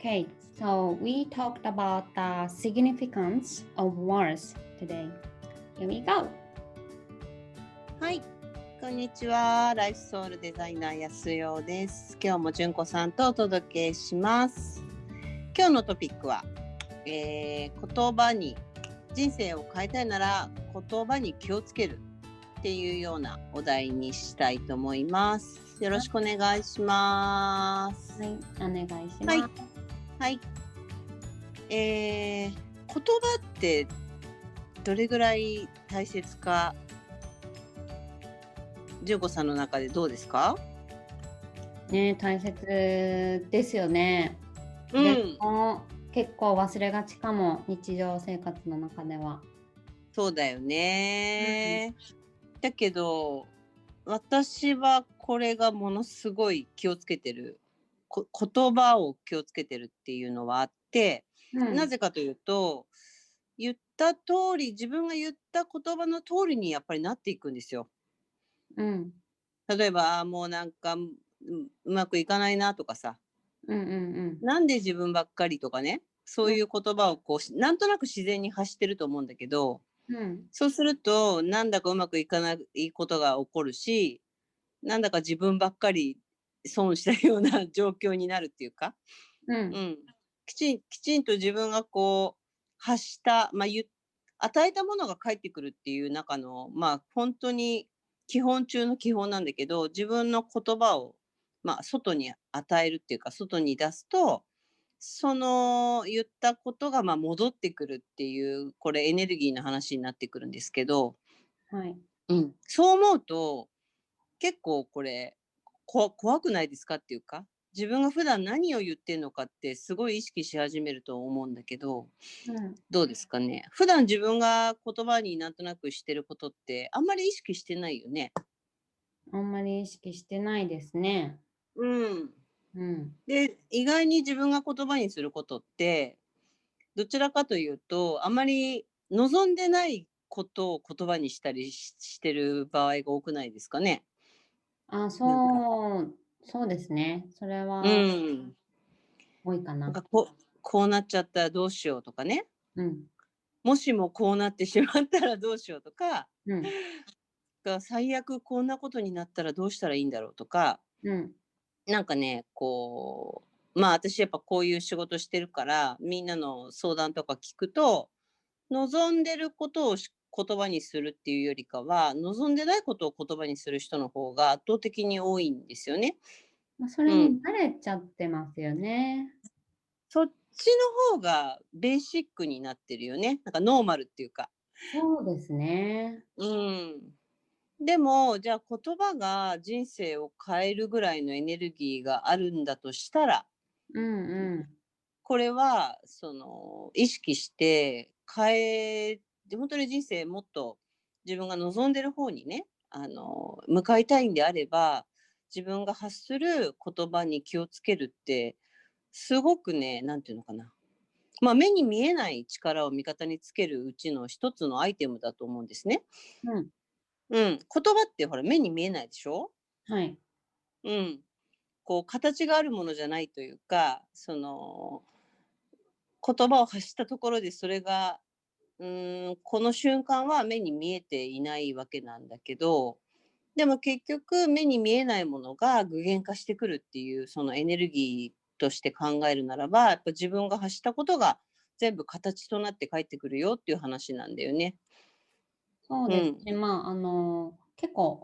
Okay, so we talked about the significance of words today. Here we go. はい、こんにちは。ライフソウルデザイナー安代です。今日も純子さんとお届けします。今日のトピックは、言葉に人生を変えたいなら言葉に気をつけるっていうようなお題にしたいと思います。よろしくお願いします。はい、お願いします。はい。はい。言葉ってどれぐらい大切か、純子さんの中でどうですか？ね、大切ですよね。でも結構忘れがちかも、日常生活の中では。そうだよね。だけど私はこれがものすごい気をつけてる、言葉を気をつけてるっていうのはあって、なぜかというと、言った通り、自分が言った言葉の通りにやっぱりなっていくんですよ。例えば、もうなんか、うまくいかないなとかさ、なんで自分ばっかりとかね、そういう言葉をこう、なんとなく自然に発してると思うんだけど、そうすると、なんだかうまくいかないことが起こるし、なんだか自分ばっかり損したような状況になるっていうか、きちんと自分がこう発した、与えたものが返ってくるっていう中の、本当に基本中の基本なんだけど、自分の言葉を、外に与えるっていうか、外に出すと、その言ったことが戻ってくるっていう、これエネルギーの話になってくるんですけど、そう思うと、結構これ、怖くないですかっていうか、自分が普段何を言ってんのかってすごい意識し始めると思うんだけど、どうですかね。普段自分が言葉になんとなくしてることってあんまり意識してないよね。あんまり意識してないですね。で、意外に自分が言葉にすることって、どちらかというと、あまり望んでないことを言葉にしたりしてる場合が多くないですかね。そうですね。それうはん。多いかな。なんかこうなっちゃったらどうしようとかね。うん。もしもこうなってしまったらどうしようとか、最悪こんなことになったらどうしたらいいんだろうとか、なんかね、こう、私やっぱこういう仕事してるから、みんなの相談とか聞くと、望んでることを言葉にするっていうよりかは、望んでないことを言葉にする人の方が圧倒的に多いんですよね。それに慣れちゃってますよね。そっちの方がベーシックになってるよね。なんかノーマルっていうか。そうですね。でも、じゃあ言葉が人生を変えるぐらいのエネルギーがあるんだとしたら、これはその意識して変えて、本当に人生もっと自分が望んでる方にね、向かいたいんであれば、自分が発する言葉に気をつけるって、すごくね、なんていうのかな。目に見えない力を味方につけるうちの一つのアイテムだと思うんですね。言葉ってほら目に見えないでしょ？こう形があるものじゃないというか、その言葉を発したところでそれが、この瞬間は目に見えていないわけなんだけど、でも結局目に見えないものが具現化してくるっていう、そのエネルギーとして考えるならば、やっぱ自分が発したことが全部形となって帰ってくるよっていう話なんだよね。そうですね。結構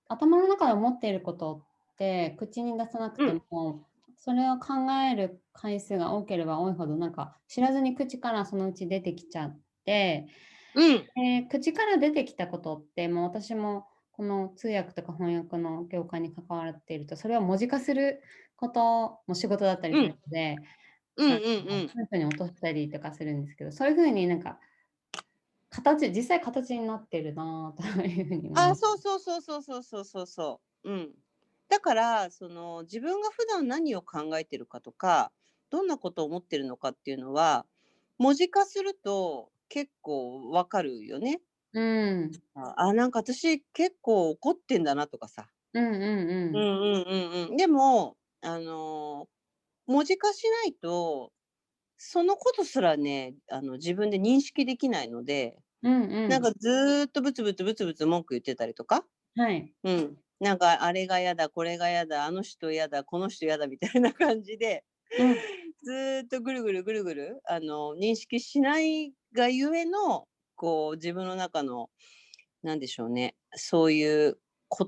頭の中で思っていることって口に出さなくても、それを考える回数が多ければ多いほど、なんか知らずに口からそのうち出てきちゃって、口から出てきたことって、もう私もこの通訳とか翻訳の業界に関わっていると、それを文字化することも仕事だったりするので、そういう風に落としたりとかするんですけど、そういう風になんか実際形になってるなという風に思います。そう。だから、その自分が普段何を考えてるかとか、どんなことを思ってるのかっていうのは、文字化すると結構わかるよね。なんか私結構怒ってんだなとかさ。でも、文字化しないと、そのことすらね、自分で認識できないので、うんうん。なんかずーっとブツブツブツブツ文句言ってたりとか、はい。うん。なんかあれが嫌だ、これが嫌だ、あの人嫌だ、この人嫌だみたいな感じで、うん。ずーっとぐるぐるぐるぐる、認識しないがゆえの、こう自分の中の、なんでしょうね、そういう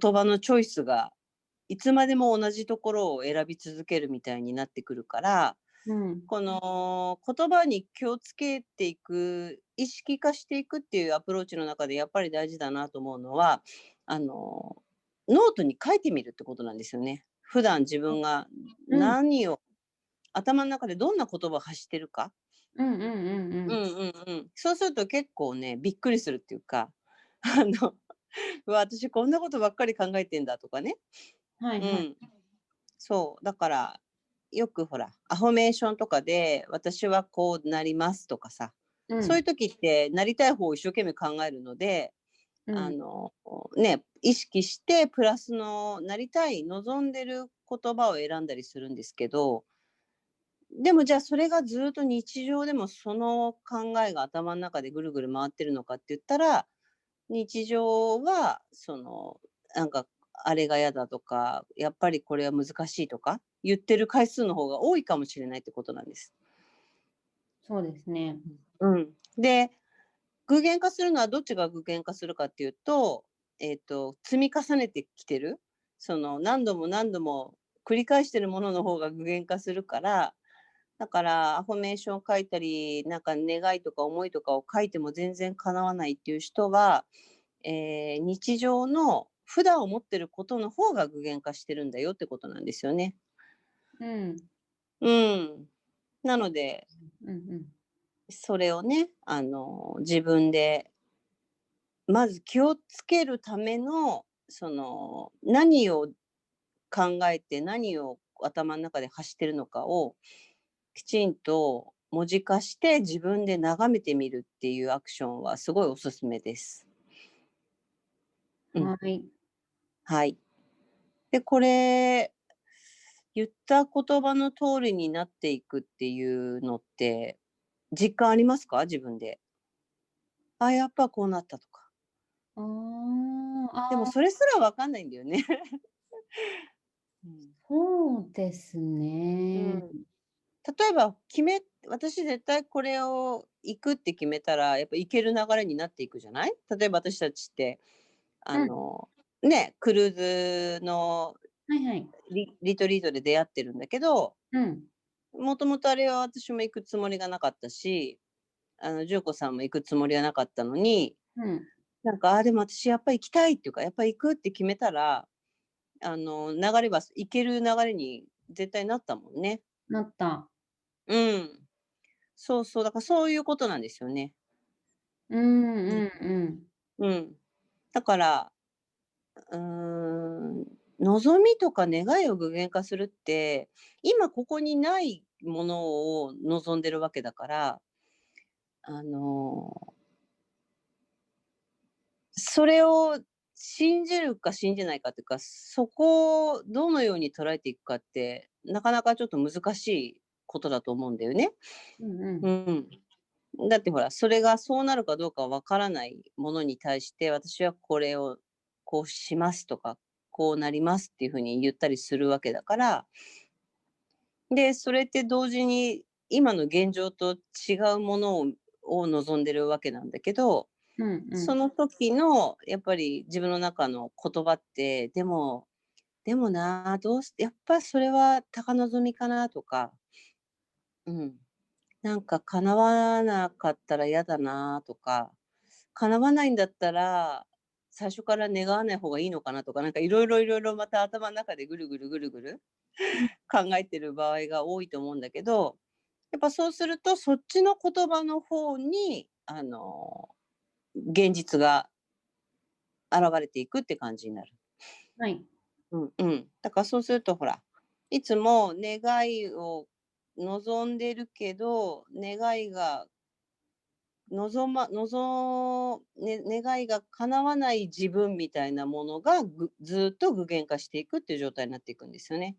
言葉のチョイスが、いつまでも同じところを選び続けるみたいになってくるから、うん。この言葉に気をつけていく、意識化していくっていうアプローチの中でやっぱり大事だなと思うのは、あの、ノートに書いてみるってことなんですよね。普段自分がうん。何を、頭の中でどんな言葉を発してるか。うんうんうんうん。うんうんうん。そうすると結構ね、びっくりするっていうか、あの、私こんなことばっかり考えてんだとかね。はいはい。うん。そう、だから、よくほら、アフォメーションとかで、私はこうなりますとかさ、うん。そういう時ってなりたい方を一生懸命考えるので、うん。ね、意識してプラスのなりたい、望んでる言葉を選んだりするんですけど、でもじゃあそれがずっと日常でもその考えが頭の中でぐるぐる回ってるのかって言ったら、日常はなんかあれが嫌だとか、やっぱりこれは難しいとか言ってる回数の方が多いかもしれないってことなんです。そうですね。うん。で、具現化するのはどっちが具現化するかっていうと、積み重ねてきてる、何度も何度も繰り返してるものの方が具現化するから、だからアフォメーションを書いたり、なんか願いとか思いとかを書いても全然叶わないっていう人は、日常の普段思ってることの方が具現化してるんだよってことなんですよね。うん。うん。なので、うんうん。それをね、自分でまず気をつけるための、何を考えて、何を頭の中で発してるのかを、きちんと文字化して自分で眺めてみるっていうアクションはすごいおすすめです。うん、はい。はい。で、これ、言った言葉の通りになっていくっていうのって、実感ありますか？自分で。あ、やっぱこうなったとか。ああ、でもああ、それすらわかんないんだよね。うん。そうですね。うん。例えば私絶対これを行くって決めたら、やっぱ行ける流れになっていくじゃない？例えば私たちって、あうん。の、ね、クルーズのはいはい。リトリートで出会ってるんだけど、うん。もともとあれは私も行くつもりがなかったし、純子さんも行くつもりはなかったのに、うん。なんか、でも私やっぱ行きたいっていうか、やっぱ行くって決めたら、流れは行ける流れに絶対なったもんね。なった。うん。そうそう、だからそういうことなんですよね。うんうん。うんうん。うん。だから、うーん、望みとか願いを具現化するって、今ここにないものを望んでるわけだから、あの、それを信じるか信じないかっていうか、そこをどのように捉えていくかって、なかなかちょっと難しいことだと思うんだよね。うんうん。うん。だってほら、それがそうなるかどうかわからないものに対して、私はこれをこうしますとか、こうなりますっていう風に言ったりするわけだから、で、それって同時に今の現状と違うものを望んでるわけなんだけど、うんうん。その時のやっぱり自分の中の言葉って、でもな、やっぱそれは高望みかなとか、うん、なんか叶わなかったら嫌だなとか、叶わないんだったら、最初から願わない方がいいのかなとか、なんかいろいろまた頭の中でぐるぐるぐるぐるうん。考えてる場合が多いと思うんだけど、やっぱそうすると、そっちの言葉の方に、現実が現れていくって感じになる。はい。うんうん。だからそうするとほら、いつも願いを望んでるけど、願いが願いが叶わない自分みたいなものがずっと具現化していくっていう状態になっていくんですよね。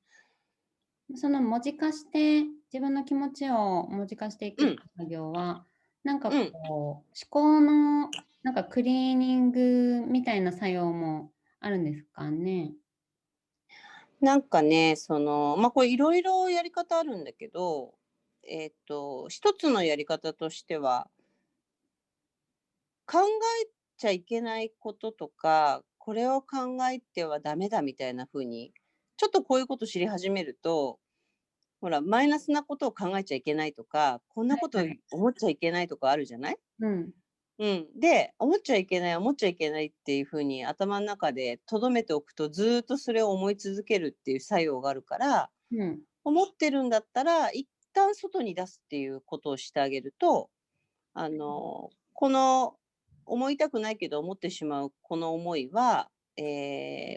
その文字化して、自分の気持ちを文字化していくって作業は、なんかうん。こう、思考のなんかクリーニングみたいな作用もあるんですかね？なんかね、これいろいろやり方あるんだけど、一つのやり方としては、考えちゃいけないこととか、これを考えてはダメだみたいな風に、ちょっとこういうこと知り始めると、ほら、マイナスなことを考えちゃいけないとか、こんなことはいはい。思っちゃいけないとかあるじゃない？うん。うん。で、思っちゃいけない、思っちゃいけないっていう風に頭の中で留めておくと、ずーっとそれを思い続けるっていう作用があるから、うん。思ってるんだったら、一旦外に出すっていうことをしてあげると、この思いたくないけど思ってしまうこの思いは、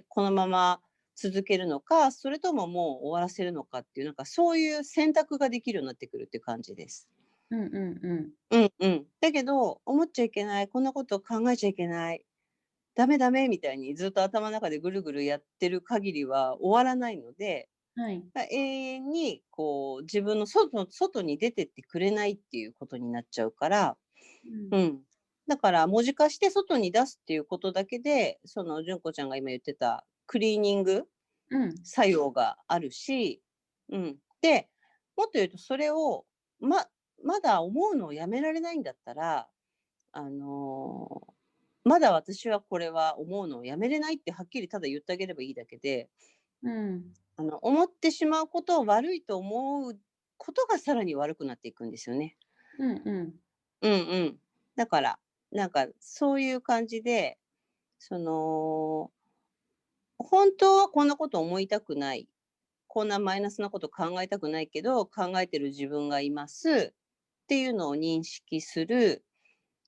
このまま続けるのか、それとももう終わらせるのかっていう、なんかそういう選択ができるようになってくるっていう感じです。うんうんうん。うんうん。だけど、思っちゃいけない、こんなこと考えちゃいけない、ダメダメみたいにずっと頭の中でぐるぐるやってる限りは終わらないので、はい。永遠にこう自分の外に出てってくれないっていうことになっちゃうから、うん。うん。だから文字化して外に出すっていうことだけで、その純子ちゃんが今言ってたクリーニングうん。作用があるし、うん。で、もっと言うとそれを、まだ思うのをやめられないんだったら、あの、まだ私はこれは思うのをやめれないってはっきりただ言ってあげればいいだけで、うん。思ってしまうことを悪いと思うことがさらに悪くなっていくんですよね。うんうん。うんうん。だから、なんかそういう感じで、その、本当はこんなこと思いたくない、こんなマイナスなこと考えたくないけど、考えてる自分がいますっていうのを認識する。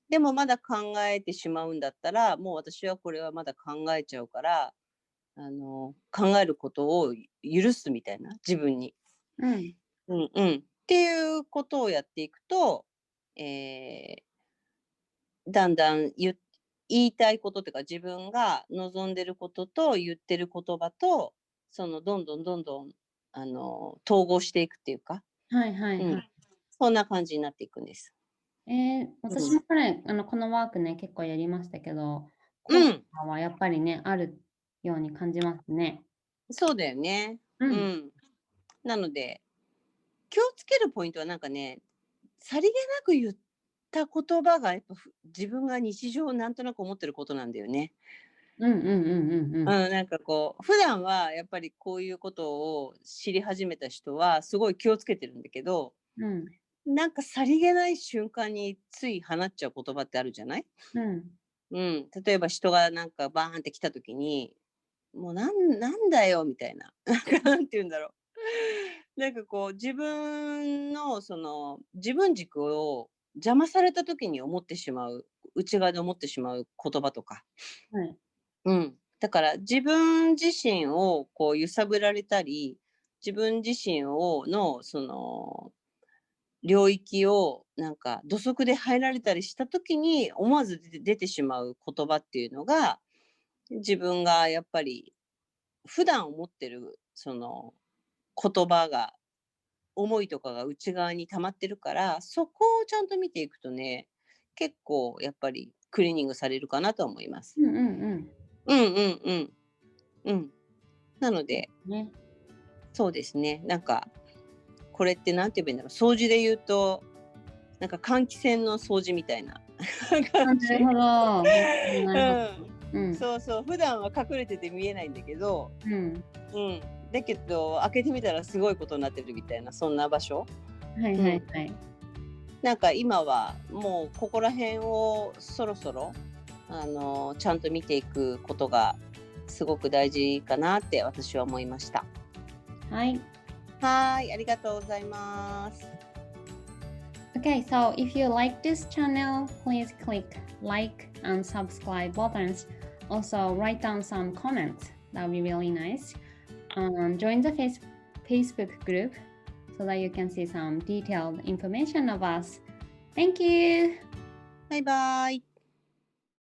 でもまだ考えてしまうんだったら、もう私はこれはまだ考えちゃうから、考えることを許すみたいな、自分に。うん。うんうん。っていうことをやっていくと、えだんだん言いたいことというか、自分が望んでることと言ってる言葉と、どんどんどんどん、統合していくっていうか、はいはいうん、はい。そんな感じになっていくんです。私うん。もこれ、このワークね、結構やりましたけど、効うん、果はやっぱりね、あるように感じますね。そうだよね。うん。うん。なので、気をつけるポイントはなんかね、さりげなく言った言葉がやっぱ自分が日常なんとなく思ってることなんだよね。うんうんうんうんうん。うん、なんかこう、普段はやっぱりこういうことを知り始めた人はすごい気をつけてるんだけど、うん。なんかさりげない瞬間につい放っちゃう言葉ってあるじゃない？うん。うん、例えば人がなんかバーンって来た時に、もうなんだよみたいな、なんかなんて言うんだろう。なんかこう自分の自分軸を邪魔された時に思ってしまう、内側で思ってしまう言葉とか。はい。うん。だから自分自身をこう揺さぶられたり、自分自身の領域をなんか土足で入られたりした時に思わず出てしまう言葉っていうのが、自分がやっぱり普段思ってる言葉が、思いとかが内側に溜まってるから、そこをちゃんと見ていくとね、結構やっぱりクリーニングされるかなと思います。うんうんうん。うんうんうん。うん。なので、ね。そうですね。なんか、これってなんて言えばいいんだろう。掃除で言うと、なんか換気扇の掃除みたいなあ、感じ。なるほど。なるほどなうるほど。ん。うん。そうそう。普段は隠れてて見えないんだけど、うん。うん。だけど、開けてみたらすごいことになってるみたいな、そんな場所。はいうん。はいはい。なんか今はもうここら辺をそろそろ、ちゃんと見ていくことがすごく大事かなって私は思いました。はい。はい、ありがとうございます。Okay, so if you like this channel, please click like and subscribe buttons. Also, write down some comments. That would be really nice. Join the Facebook group so that you can see some detailed information of us. Thank you. バイバイ。